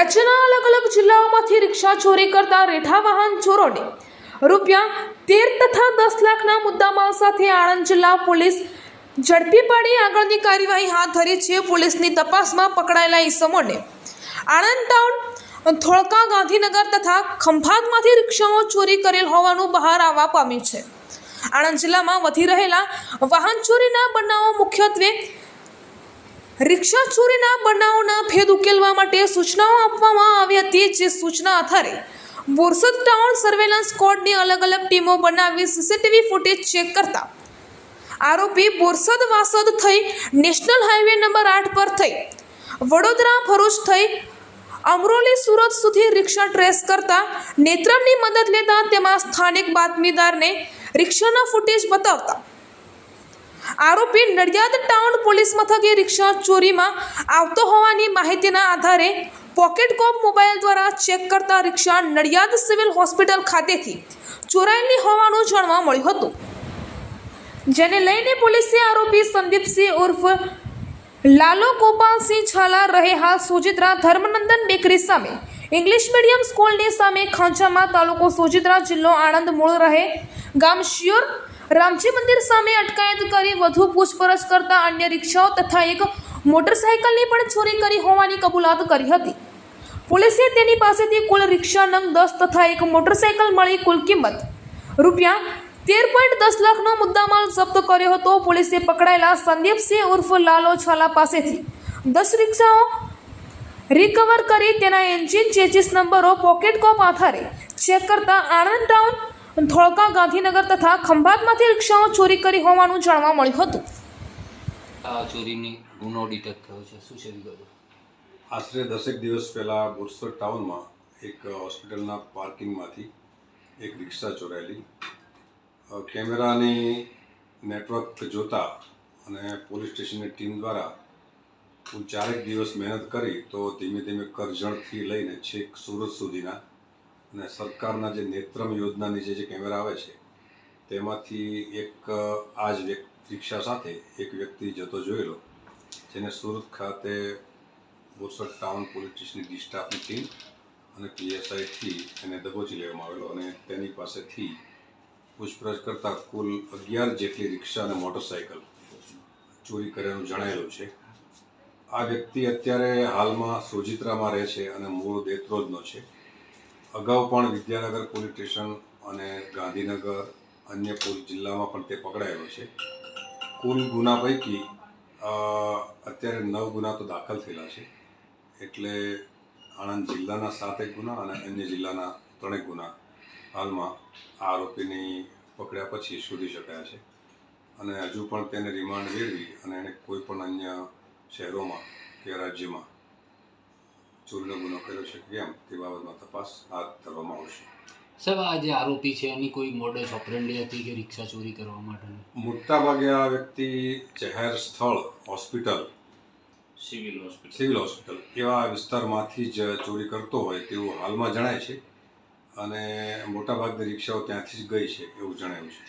રાજ્યના અલગ અલગ જિલ્લાઓમાંથી રિક્ષા ચોરી કરતા રેઠા વાહન ચોરોને ₹13 તથા 10 લાખના મુદ્દામાલ સાથે આણંદ જિલ્લા પોલીસ ઝડપી પાડી આગળની કાર્યવાહી હાથ ધરી છે। પોલીસની તપાસમાં પકડાયેલા ઈસમોને આણંદ ટાઉન, ધોળકા, ગાંધીનગર તથા ખંભાતમાંથી રિક્ષાઓ ચોરી કરેલ હોવાનું બહાર આવવા પામ્યું છે। આણંદ જિલ્લામાં વધી રહેલા વાહન ચોરીના બનાવો મુખ્યત્વે રિક્ષા ચોરીના બનાવોના ભેદ ઉકેલવા માટે સૂચનાઓ આપવામાં આવી હતી, જે સૂચના આધારે બોરસદ ટાઉન સર્વેલન્સ સ્ક્વોડની અલગ અલગ ટીમો બનાવી સીસીટીવી ફૂટેજ ચેક કરતા આરોપી બોરસદ વાસદ થઈ નેશનલ હાઈવે નંબર 8 પર થઈ વડોદરા ભરૂચ થઈ અમરોલી સુરત સુધી રિક્ષા ટ્રેસ કરતા નેત્રમની મદદ લેતા તેમાં સ્થાનિક બાતમીદારને રિક્ષાના ફૂટેજ બતાવતા આરોપી નડિયાદ ટાઉન પોલીસ મથકે રિક્ષા ચોરીમાં આવતો હોવાની માહિતીના આધારે પોકેટ કોપ મોબાઈલ દ્વારા ચેક કરતા રિક્ષા નડિયાદ સિવિલ હોસ્પિટલ ખાતેથી ચોરાયેલી હોવાનું જાણવા મળ્યું હતું, જેને લઈને પોલીસે આરોપી સંદીપસિંહ ઉર્ફ લાલો ગોપાલસિંહ ઝાલા રહે હાલ સોજિત્રા ધર્મનંદન બેકરી સામે, ઇંગ્લિશ મીડિયમ સ્કૂલની સામે ખાંચામાં, તાલુકો સોજિત્રા, જિલ્લો આણંદ, મૂળ રહે ગામ શિયોર, રામજી મંદિર સામે અટકાયત કરી વધુ પૂછપરછ કરતા અન્ય રિક્ષાઓ તથા એક મોટરસાઇકલની પણ ચોરી કરી હોવાની કબૂલાત કરી હતી। પોલીસે તેની પાસેથી કુલ રિક્ષા નંગ 10 તથા એક મોટરસાઇકલ મળી કુલ કિંમત ₹13.10 લાખનો મુદ્દામાલ જપ્ત કર્યો હતો। પોલીસે પકડાયેલા સંદીપસિંહ ઉર્ફ લાલો ઝાલા પાસેથી 10 રિક્ષાઓ રિકવર કરી તેના એન્જિન, ચેસિસ નંબરો પોકેટ કોપ આધારે ચેક કરતા આણંદ ટાઉન, ધોળકા, ગાંધીનગર તથા ખંભાતમાંથી રિક્ષાઓ ચોરી કરી હોવાનું જાણવા મળ્યું હતું। આ ચોરીની ગુનો ડિટેક્ટ થયો છે, શું છે વિગતો? આશરે 10 દિવસ પહેલાં બોરસદ ટાઉનમાં એક હોસ્પિટલના પાર્કિંગમાંથી એક રિક્ષા ચોરાયેલી। કેમેરાની નેટવર્ક જોતા અને પોલીસ સ્ટેશનની ટીમ દ્વારા કુલ 4 દિવસ મહેનત કરી તો ધીમે ધીમે કરજણથી લઈને છેક સુરત સુધીના અને સરકારના જે નેત્રમ યોજના નીચે જે કેમેરા આવે છે તેમાંથી એક આ જ રિક્ષા સાથે એક વ્યક્તિ જતો જોયેલો, જેને સુરત ખાતે બોરસદ ટાઉન પોલીસ સ્ટેશનની ડી સ્ટાફની ટીમ અને PSIથી એને દબોચી લેવામાં આવેલો અને તેની પાસેથી પૂછપરછ કરતાં કુલ 11 જેટલી રિક્ષા અને મોટરસાઇકલ ચોરી કર્યાનું જણાયેલું છે। આ વ્યક્તિ અત્યારે હાલમાં સોજિત્રામાં રહે છે અને મૂળ દેત્રોજનો છે। અગાઉ પણ વિદ્યાનગર પોલીસ સ્ટેશન અને ગાંધીનગર અન્ય પોલીસ જિલ્લામાં પણ તે પકડાયેલો છે। કુલ ગુના પૈકી અત્યારે 9 ગુના તો દાખલ થયેલા છે, એટલે આણંદ જિલ્લાના 7 ગુના અને અન્ય જિલ્લાના 3 ગુના હાલમાં આ આરોપીની પકડ્યા પછી શોધી શકાયા છે અને હજુ પણ તેને રિમાન્ડ મેળવી અને એને કોઈ પણ અન્ય શહેરોમાં કે રાજ્યમાં ચોરીનો ગુનો કર્યો છે કે કેમ તે બાબતમાં તપાસ હાથ ધરવામાં આવશે। સાહેબ, આ જે આરોપી છે એની કોઈ મોડસ ઓપરેન્ડી હતી કે રિક્ષા ચોરી કરવા માટેની? મોટાભાગે આ વ્યક્તિ જાહેર સ્થળ, હોસ્પિટલ, સિવિલ હોસ્પિટલ એવા વિસ્તારમાંથી જ ચોરી કરતો હોય તેવું હાલમાં જણાય છે અને મોટાભાગની રિક્ષાઓ ત્યાંથી જ ગઈ છે એવું જણાયું છે।